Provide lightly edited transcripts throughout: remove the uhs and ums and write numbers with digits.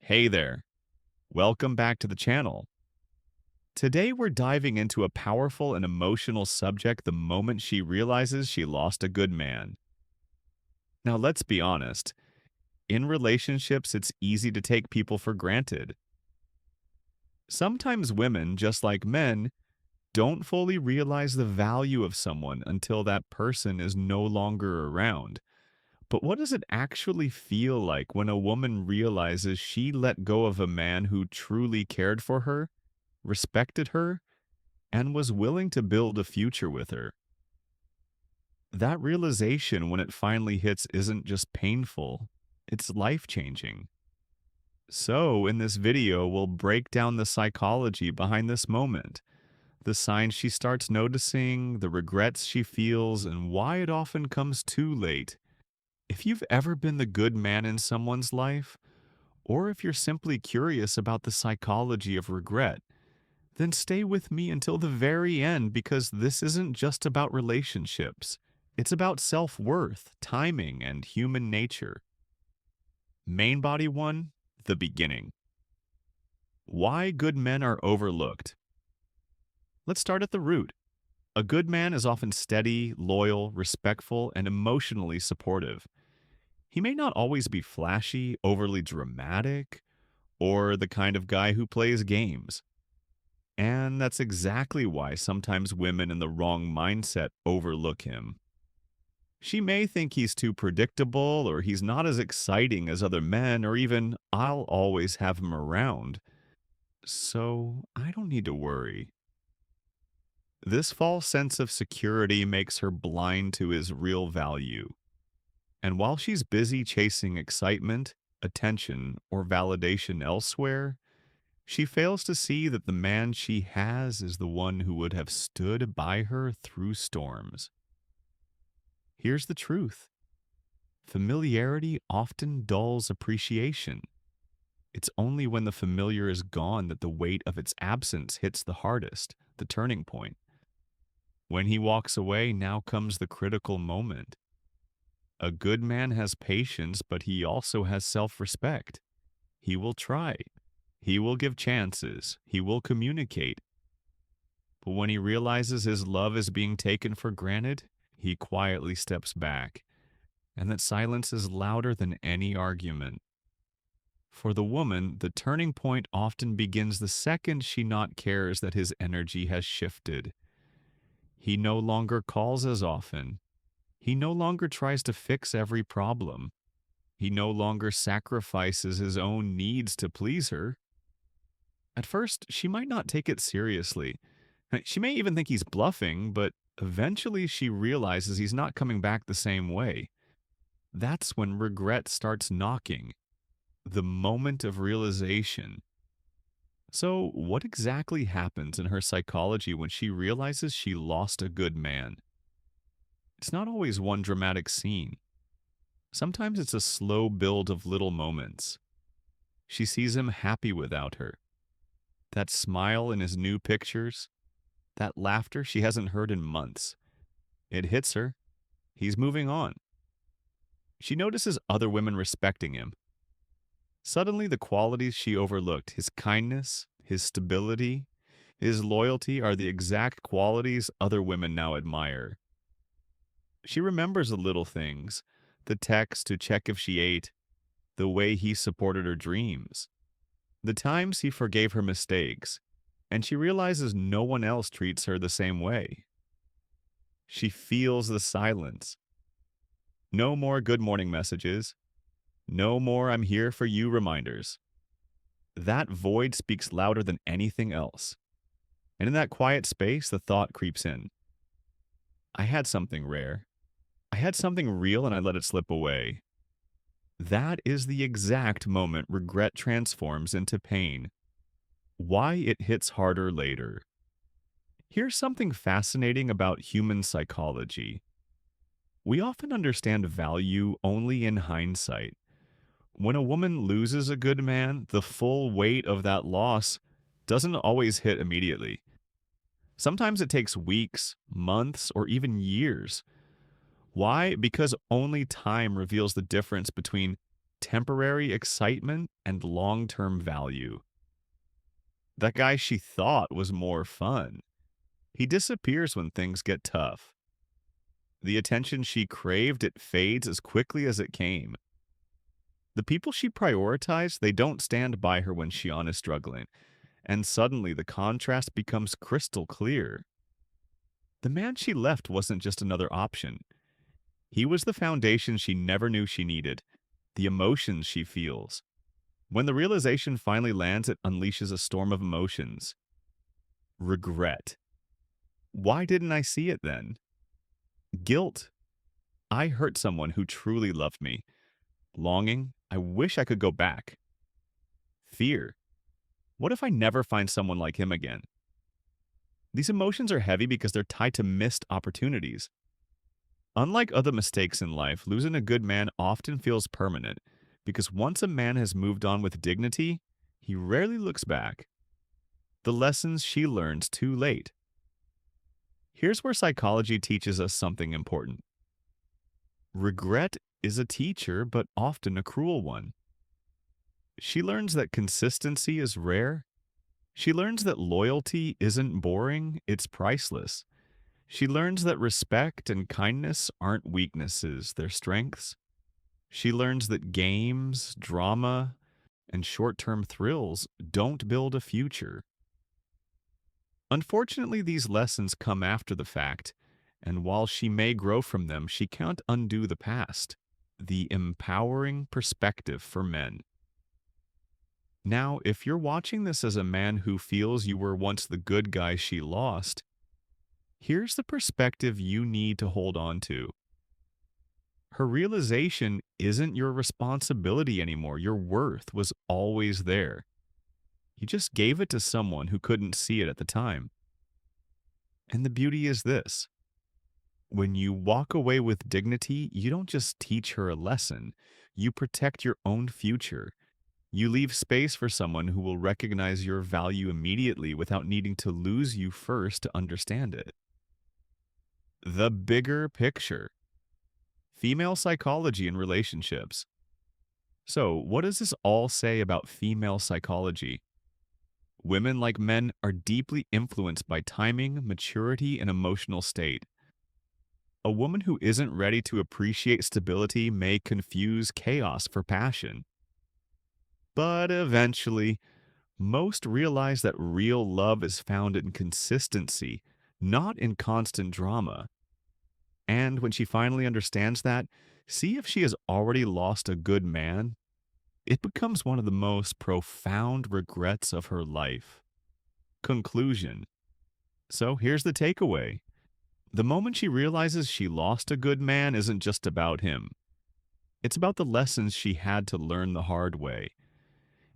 Hey there, welcome back to the channel. Today we're diving into a powerful and emotional subject the moment she realizes she lost a good man. Now let's be honest, in relationships it's easy to take people for granted. Sometimes women, just like men, don't fully realize the value of someone until that person is no longer around. But what does it actually feel like when a woman realizes she let go of a man who truly cared for her, respected her, and was willing to build a future with her? That realization, when it finally hits, isn't just painful, it's life changing. So, in this video, we'll break down the psychology behind this moment, the signs she starts noticing, the regrets she feels, and why it often comes too late. If you've ever been the good man in someone's life, or if you're simply curious about the psychology of regret, then stay with me until the very end because this isn't just about relationships. It's about self-worth, timing, and human nature. Main body 1, the beginning. Why good men are overlooked. Let's start at the root. A good man is often steady, loyal, respectful, and emotionally supportive. He may not always be flashy, overly dramatic, or the kind of guy who plays games. And that's exactly why sometimes women in the wrong mindset overlook him. She may think he's too predictable or he's not as exciting as other men or even I'll always have him around, so I don't need to worry. This false sense of security makes her blind to his real value. And while she's busy chasing excitement, attention, or validation elsewhere, she fails to see that the man she has is the one who would have stood by her through storms. Here's the truth. Familiarity often dulls appreciation. It's only when the familiar is gone that the weight of its absence hits the hardest, the turning point. When he walks away, now comes the critical moment. A good man has patience, but he also has self-respect. He will try. He will give chances. He will communicate. But when he realizes his love is being taken for granted, he quietly steps back, and that silence is louder than any argument. For the woman, the turning point often begins the second she not cares that his energy has shifted. He no longer calls as often. He no longer tries to fix every problem. He no longer sacrifices his own needs to please her. At first, she might not take it seriously. She may even think he's bluffing, but eventually she realizes he's not coming back the same way. That's when regret starts knocking, the moment of realization. So, what exactly happens in her psychology when she realizes she lost a good man? It's not always one dramatic scene. Sometimes it's a slow build of little moments. She sees him happy without her. That smile in his new pictures, that laughter she hasn't heard in months. It hits her. He's moving on. She notices other women respecting him. Suddenly, the qualities she overlooked, his kindness, his stability, his loyalty, are the exact qualities other women now admire. She remembers the little things, the text to check if she ate, the way he supported her dreams, the times he forgave her mistakes, and she realizes no one else treats her the same way. She feels the silence. No more good morning messages. No more I'm here for you reminders. That void speaks louder than anything else. And in that quiet space, the thought creeps in. I had something rare. I had something real and I let it slip away. That is the exact moment regret transforms into pain. Why it hits harder later. Here's something fascinating about human psychology. We often understand value only in hindsight. When a woman loses a good man, the full weight of that loss doesn't always hit immediately. Sometimes it takes weeks, months, or even years. Why? Because only time reveals the difference between temporary excitement and long-term value. That guy she thought was more fun. He disappears when things get tough. The attention she craved, it fades as quickly as it came. The people she prioritized, they don't stand by her when Shion is struggling, and suddenly the contrast becomes crystal clear. The man she left wasn't just another option. He was the foundation she never knew she needed, the emotions she feels. When the realization finally lands, it unleashes a storm of emotions. Regret. Why didn't I see it then? Guilt. I hurt someone who truly loved me. Longing. I wish I could go back. Fear. What if I never find someone like him again? These emotions are heavy because they're tied to missed opportunities. Unlike other mistakes in life, losing a good man often feels permanent because once a man has moved on with dignity, he rarely looks back. The lessons she learns too late. Here's where psychology teaches us something important. Regret is a teacher, but often a cruel one. She learns that consistency is rare. She learns that loyalty isn't boring, it's priceless. She learns that respect and kindness aren't weaknesses, they're strengths. She learns that games, drama, and short-term thrills don't build a future. Unfortunately, these lessons come after the fact, and while she may grow from them, she can't undo the past. The empowering perspective for men. Now, if you're watching this as a man who feels you were once the good guy she lost, here's the perspective you need to hold on to. Her realization isn't your responsibility anymore. Your worth was always there. You just gave it to someone who couldn't see it at the time. And the beauty is this. When you walk away with dignity, you don't just teach her a lesson. You protect your own future. You leave space for someone who will recognize your value immediately without needing to lose you first to understand it. The bigger picture. Female psychology in relationships. So, what does this all say about female psychology? Women, like men, are deeply influenced by timing, maturity, and emotional state. A woman who isn't ready to appreciate stability may confuse chaos for passion. But eventually, most realize that real love is found in consistency, not in constant drama. And when she finally understands that, see if she has already lost a good man. It becomes one of the most profound regrets of her life. Conclusion. So here's the takeaway. The moment she realizes she lost a good man isn't just about him. It's about the lessons she had to learn the hard way.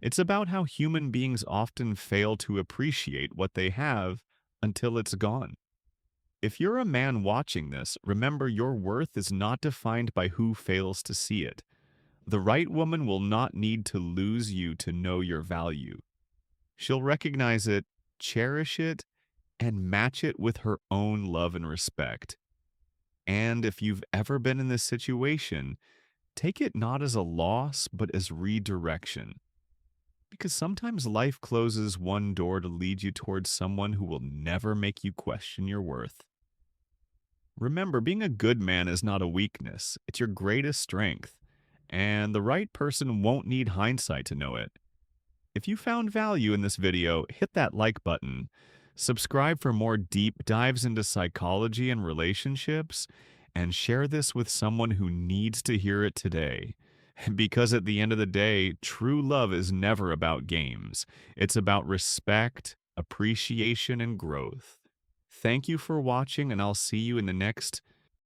It's about how human beings often fail to appreciate what they have until it's gone. If you're a man watching this, remember your worth is not defined by who fails to see it. The right woman will not need to lose you to know your value. She'll recognize it, cherish it, and match it with her own love and respect. And if you've ever been in this situation, take it not as a loss, but as redirection. Because sometimes life closes one door to lead you towards someone who will never make you question your worth. Remember, being a good man is not a weakness, it's your greatest strength. And the right person won't need hindsight to know it. If you found value in this video, hit that like button. Subscribe for more deep dives into psychology and relationships, and share this with someone who needs to hear it today. Because at the end of the day, true love is never about games. It's about respect, appreciation, and growth. Thank you for watching, and I'll see you in the next